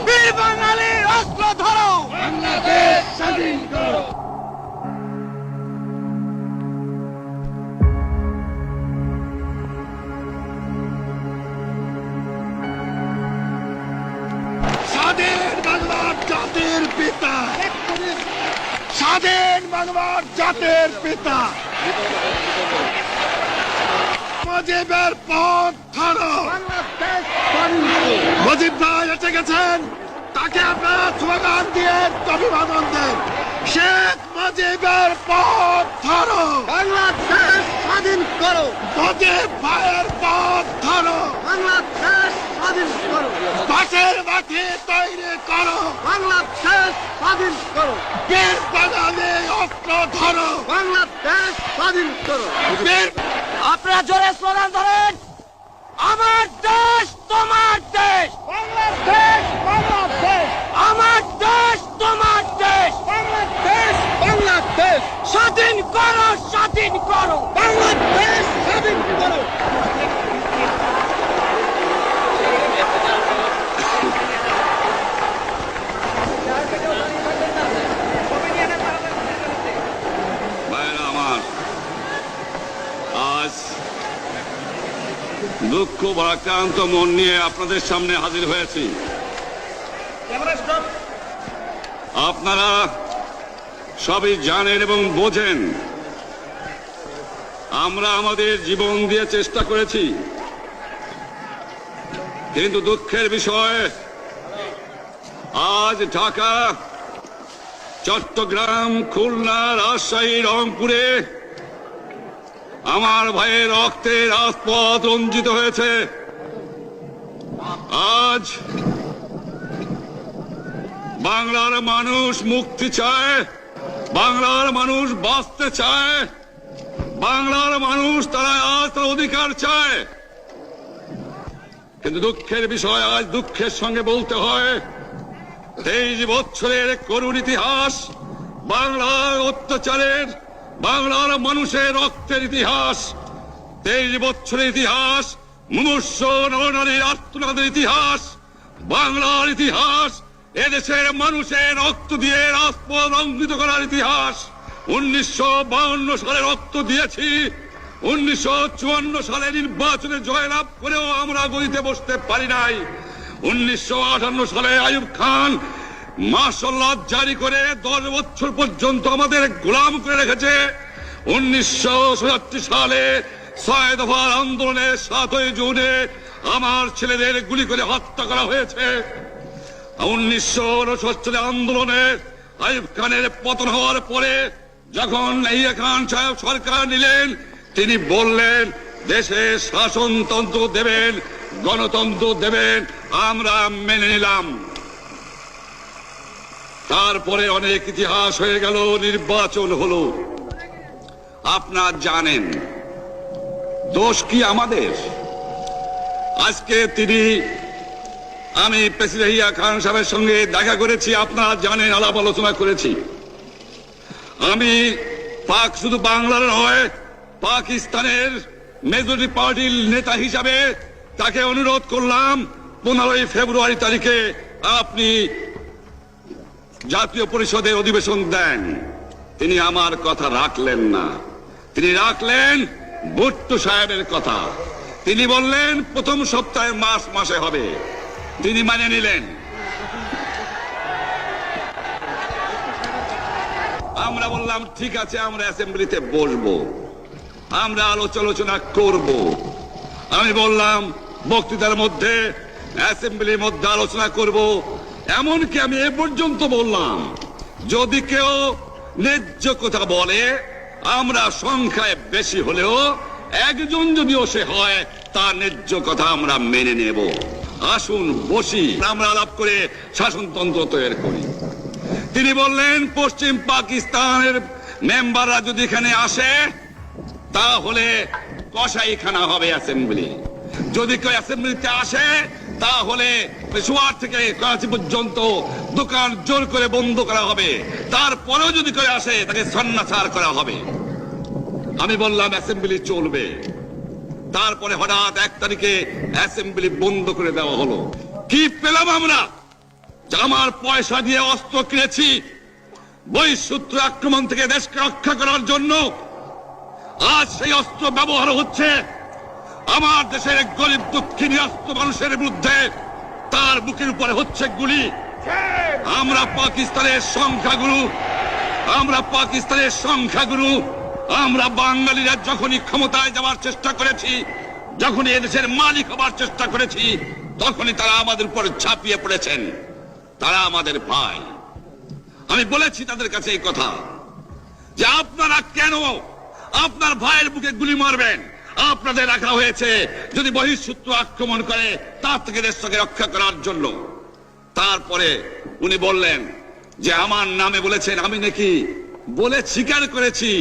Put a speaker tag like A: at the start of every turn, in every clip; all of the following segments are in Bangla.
A: বীর বাঙালির অস্ত্র ধরো,
B: বাংলাদেশ স্বাধীন করো। স্বাধীন বাংলার জাতির পিতা, স্বাধীন বাংলার জাতির পিতা মুজিবের পথ ধরো। মুজিব ভাই এসে গেছেন, তাকে আপনারা স্লোগান দিয়ে অভিবাদন দেন। শেখ মুজিবের পথ ধরো,
A: বাংলাদেশ স্বাধীন করো,
B: মুজিব ভাইয়ের পথ ধরো।
A: বাংলাদেশ স্বাধীন করো,
B: বাঁশের মাঠে তৈরি করো,
A: বাংলাদেশ স্বাধীন করো,
B: বীর বাঙালি অস্ত্র ধরো,
A: বাংলাদেশ স্বাধীন করো।
B: বীর
A: আপনারা জোরে স্লোগান ধরেন, আমার দেশ তোমার দেশ,
B: বাংলাদেশ, বাংলাদেশ,
A: আমার দেশ তোমার দেশ,
B: বাংলাদেশ, বাংলাদেশ,
A: স্বাধীন করো, স্বাধীন করো,
B: বাংলাদেশ স্বাধীন করো।
C: ভাইরা আমার, আজ দুঃখ ভারাক্রান্ত মন নিয়ে আপনাদের সামনে হাজির হয়েছি। আপনারা সবই জানেন এবং বোঝেন আমরা আমাদের জীবন দিয়ে চেষ্টা করেছি, কিন্তু দুঃখের বিষয় আজ ঢাকা, চট্টগ্রাম, খুলনা, রাজশাহী, রংপুরে আমার ভাইয়ের রক্তে রাজপথ রঞ্জিত হয়েছে। আজ বাংলার মানুষ মুক্তি চায়, বাংলার মানুষ বাঁচতে চায়, বাংলার মানুষ তারা আজ তার অধিকার চায়। কিন্তু দুঃখের বিষয় আজ দুঃখের সঙ্গে বলতে হয় 23 বছরের করুণ ইতিহাস, বাংলার অত্যাচারের, বাংলার মানুষের রক্তের ইতিহাস, 23 বছরের ইতিহাস, মুমূর্ষ নরনারীর আর্তনাদের ইতিহাস, বাংলার ইতিহাস, এদেশের মানুষের রক্ত দিয়ে রাজপথ রঞ্জিত করার ইতিহাস। 1952 সালে রক্ত দিয়েছি, 1954 সালে নির্বাচনে জয়লাভ করেও আমরা গদিতে বসতে পারি নাই। 1958 সালে আইয়ুব খান মার্শাল ল জারি করে 10 বছর পর্যন্ত আমাদের গোলাম করে রেখেছে। 1967 সালে 6 দফার আন্দোলনে 7ই জুনে আমার ছেলেদের গুলি করে হত্যা করা হয়েছে। 1969 আন্দোলনে আইয়ুব খানের পতন হওয়ার পরে যখন ইয়াহিয়া খান সাহেব সরকার নিলেন, তিনি বললেন দেশে শাসনতন্ত্র দেবেন, গণতন্ত্র দেবেন, আমরা মেনে নিলাম। তারপরে অনেক ইতিহাস হয়ে গেল, নির্বাচন হলো। আপনারা জানেন দোষ কি আমাদের? আজকে আমি প্রেসিডেন্ট ইয়াহিয়া খান সাহেবের সঙ্গে দেখা করেছি, আপনারা জানেন, আলাপ আলোচনা করেছি। আমি শুধু বাংলার নয়, পাকিস্তানের মেজরিটি পার্টির নেতা হিসাবে তাকে অনুরোধ করলাম 15 ফেব্রুয়ারি তারিখে আপনি জাতীয় পরিষদের অধিবেশন দেন। তিনি আমার কথা রাখলেন না, তিনি রাখলেন ভুট্টো সাহেবের কথা। তিনি বললেন প্রথম সপ্তাহে মাসে হবে, তিনি মানে নিলেন। আমরা বললাম ঠিক আছে, আমরা অ্যাসেম্বলিতে বসবো, আমরা আলোচনা করব। আমি বললাম বক্তৃতার মধ্যে অ্যাসেম্বলির মধ্যে আলোচনা করব। এমনকি আমি এ পর্যন্ত বললাম যদি কেউ ন্যায্য কথা বলে, আমরা সংখ্যায় বেশি হলেও একজন যদিও সে হয়, তার ন্যায্য কথা আমরা মেনে নেব। আসুন বসি, আমরা আলাপ করে শাসনতন্ত্র তৈরি করি। তিনি বললেন পশ্চিম পাকিস্তানের মেম্বাররা যদি এখানে আসে তাহলে কসাইখানা হবে অ্যাসেম্বলি। যদি কেউ অ্যাসেম্বলিতে আসে তাহলে পেশোয়ার থেকে করাচি পর্যন্ত দোকান জোর করে বন্ধ করা হবে, তারপরেও যদি কেউ আসে তাকে সন্ন্যাসার করা হবে। আমি বললাম অ্যাসেম্বলি চলবে। তারপরে হঠাৎ 1 তারিখে অ্যাসেম্বলি বন্ধ করে দেওয়া হলো। কি পেলাম আমরা? যে আমার পয়সা দিয়ে অস্ত্র কিনেছি বহিঃশত্রু আক্রমণ থেকে দেশকে রক্ষা করার জন্য। আজ সেই অস্ত্র ব্যবহার হচ্ছে আমার দেশের গরিব দুঃখী নিরস্ত মানুষের বিরুদ্ধে। তার বুকের উপরে হচ্ছে গুলি। আমরা পাকিস্তানের সংখ্যাগুরু। আমরা বাঙালিরা যখনই ক্ষমতায় যাওয়ার চেষ্টা করেছি, যখনই এদেশের মালিক হবার চেষ্টা করেছি, তখনই তারা আমাদের উপর ঝাঁপিয়ে পড়েছেন। তারা আমাদের ভাই। আমি বলেছি তাদের কাছে এই কথা যে আপনারা কেন আপনার ভাইয়ের বুকে গুলি মারবেন? আপনাদের রাখা হয়েছে যদি বহিঃশত্রু আক্রমণ করে তার থেকে দেশকে রক্ষা করার জন্য। তারপরে উনি বললেন যে আমার নামে বলেছেন, আমি নাকি বলে স্বীকার করেছি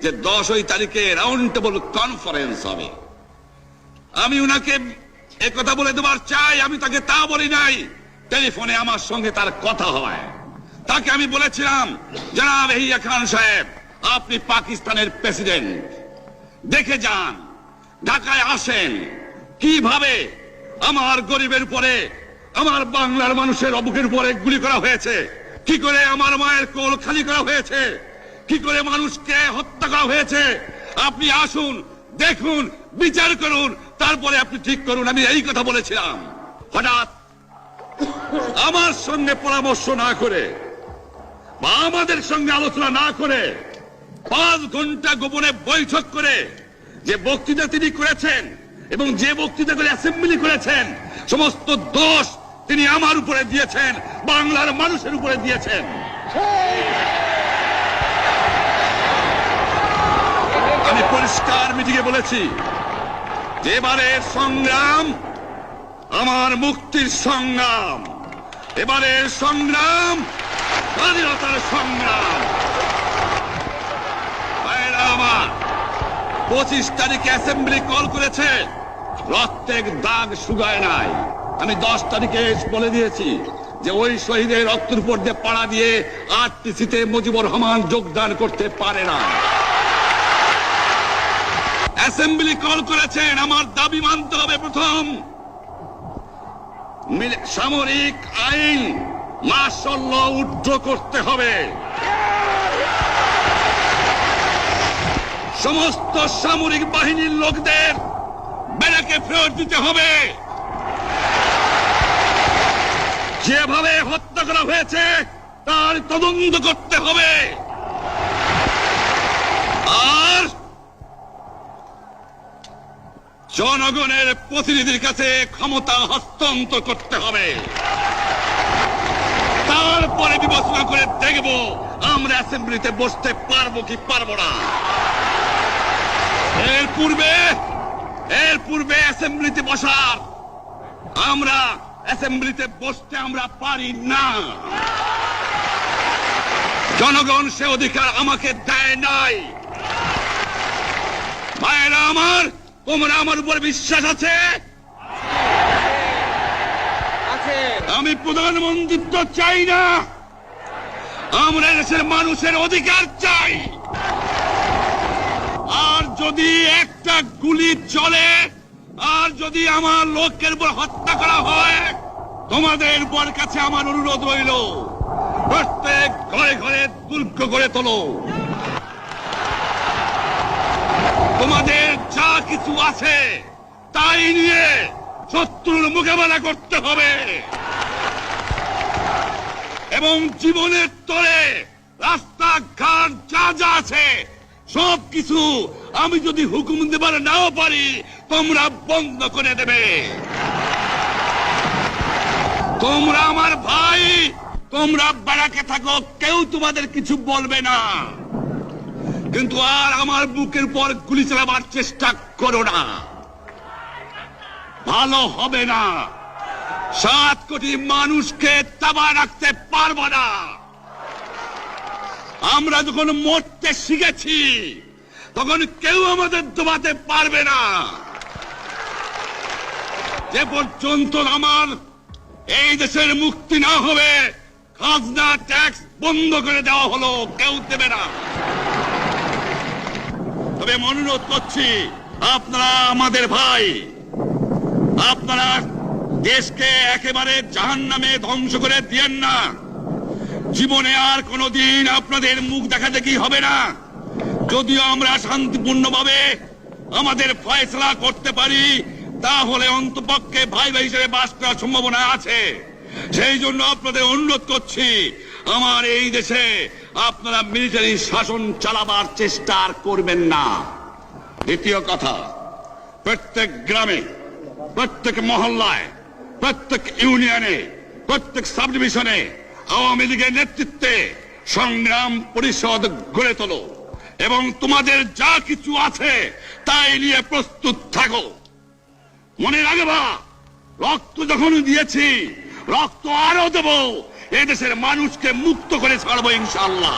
C: যে 10 তারিখে রাউন্ড টেবল কনফারেন্স হবে। আমি উনাকে একথা বলে দেবার চাই, আমি তাকে তা বলি নাই। টেলিফোনে আমার সঙ্গে তার কথা হয়। তাকে আমি বলেছিলাম, জনাব ইয়াহিয়া খান সাহেব, আপনি পাকিস্তানের প্রেসিডেন্ট, দেখে যান, ঢাকায় আসেন কিভাবে আমার গরিবের উপরে, আমার বাংলার মানুষের বুকের উপরে গুলি করা হয়েছে, কি করে আমার মায়ের কোল খালি করা হয়েছে, কি করে মানুষকে হত্যা করা হয়েছে। আপনি আসুন, দেখুন, বিচার করুন, তারপরে আপনি ঠিক করুন। আমি এই কথা বলেছিলাম। হঠাৎ আমার সঙ্গে পরামর্শ না করে বা আমাদের সঙ্গে আলোচনা না করে 5 ঘন্টা গোপনে বৈঠক করে যে বক্তৃতা তিনি করেছেন এবং যে বক্তৃতা করে অ্যাসেম্বলি করেছেন, সমস্ত দোষ তিনি আমার উপরে দিয়েছেন, বাংলার মানুষের উপরে দিয়েছেন। আমি পরিষ্কার মিটিংয়ে বলেছি যে এবারের সংগ্রাম আমার মুক্তির সংগ্রাম, এবারের সংগ্রাম স্বাধীনতার সংগ্রাম। আমার 25 তারিখে অ্যাসেম্বলি কল করেছে, রক্তের দাগ শুকায় নাই। আমি 10 তারিখে বলে দিয়েছি যে ওই শহীদের রক্তের উপর দিয়ে পাড়া দিয়ে আরটিসিতে মুজিবুর রহমান যোগদান করতে পারে না। অ্যাসেম্বলি কল করেছেন, আমার দাবি মানতে হবে। প্রথম, সামরিক আইন মার্শাল ল উড্র করতে হবে। সমস্ত সামরিক বাহিনীর লোকদের ব্যারাকে ফেরত দিতে হবে। যেভাবে হত্যা করা হয়েছে তার তদন্ত করতে হবে। আর জনগণের প্রতিনিধির কাছে ক্ষমতা হস্তান্তর করতে হবে। তারপরে বিবেচনা করে দেখব আমরা অ্যাসেম্বলিতে বসতে পারবো কি পারবো না। এর পূর্বে অ্যাসেম্বলিতে বসার, আমরা অ্যাসেম্বলিতে বসতে আমরা পারি না। জনগণ সে অধিকার আমাকে দেয় নাই। ভাইয়েরা আমার, তোমরা আমার উপর বিশ্বাস আছে? আমি প্রধানমন্ত্রিত্ব চাই না, আমরা দেশের মানুষের অধিকার চাই। আর যদি একটা গুলি চলে, আর যদি আমার লোকের উপর হত্যা করা হয়, তোমাদের উপর কাছে আমার অনুরোধ রইল, প্রত্যেক ঘরে ঘরে দুর্গ গড়ে তোলো। তোমাদের যা কিছু আছে তাই নিয়ে শত্রুর মোকাবেলা করতে হবে। এবং জীবনের তরে রাস্তাঘাট যা যা আছে সবকিছু আমি যদি হুকুম দেবার নাও পারি, তোমরা বন্ধ করে দেবে। তোমরা আমার ভাই, তোমরা ব্যারাকে থাকো, কেউ তোমাদের কিছু বলবে না। কিন্তু আর আমার বুকের পর গুলি চালাবার চেষ্টা করো না, ভালো হবে না। 7 কোটি মানুষকে তাবায় রাখতে পারবো না। আমরা যখন মরতে শিখেছি তখন কেউ আমাদের দবাতে পারবে না। যে পর্যন্ত আমার এই দেশের মুক্তি না হবে, খাজনা ট্যাক্স বন্ধ করে দেওয়া হলো, কেউ দেবে না। তবে আমি অনুরোধ করছি, আপনারা আমাদের ভাই, আপনারা দেশকে একেবারে জাহান্নামে ধ্বংস করে দিয়েন না। জীবনে আর কোনোদিন আপনাদের মুখ দেখা দেখি হবে না। যদিও আমরা শান্তিপূর্ণভাবে আমাদের ফয়সলা করতে পারি, তাহলে অন্তপক্ষে ভাই ভাই হিসেবে বাস করার সম্ভাবনা আছে। সেই জন্য আপনাদের অনুরোধ করছি, আমার এই দেশে আপনারা মিলিটারি শাসন চালাবার চেষ্টা আর করবেন না। দ্বিতীয় কথা, প্রত্যেক গ্রামে, প্রত্যেক মহল্লায়, প্রত্যেক ইউনিয়নে, প্রত্যেক সাব ডিভিশনে আওয়ামী লীগের নেতৃত্বে সংগ্রাম পরিষদ গড়ে তোলো এবং তোমাদের যা কিছু আছে তাই নিয়ে প্রস্তুত থাকো। মনে রাখবা, রক্ত যখন দিয়েছি, রক্ত আরো দেব। এদেশের মানুষকে মুক্ত করে ছাড়বো ইনশাআল্লাহ।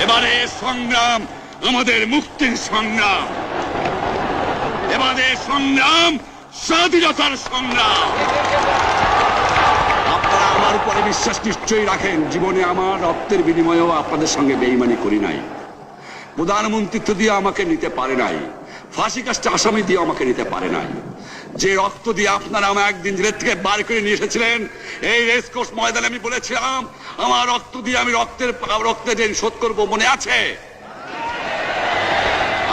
C: এবারে সংগ্রাম আমাদের মুক্তির সংগ্রাম, এবারে সংগ্রাম স্বাধীনতার সংগ্রাম। আপনারা আমার উপরে বিশ্বাস নিশ্চয়ই রাখেন। জীবনে আমার রক্তের বিনিময়েও আপনাদের সঙ্গে বেইমানি করি নাই। প্রধানমন্ত্রিত্ব দিয়ে আমাকে নিতে পারে নাই, ফাঁসি কাস্টে আসামি দিয়ে আমাকে নিতে পারে নাই। যে রক্ত দিয়ে আপনারা আমার একদিন জেলের থেকে বার করে নিয়ে এসেছিলেন, এই রেসকোর্স ময়দানে আমি বলেছিলাম আমার রক্ত দিয়ে আমি রক্তের ঋণ শোধ করবো, মনে আছে?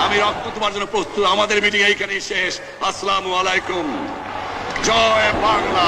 C: আমি রক্ত তোমার জন্য প্রস্তুত। আমাদের মিটিং এইখানেই শেষ। আসসালামু আলাইকুম। জয় বাংলা।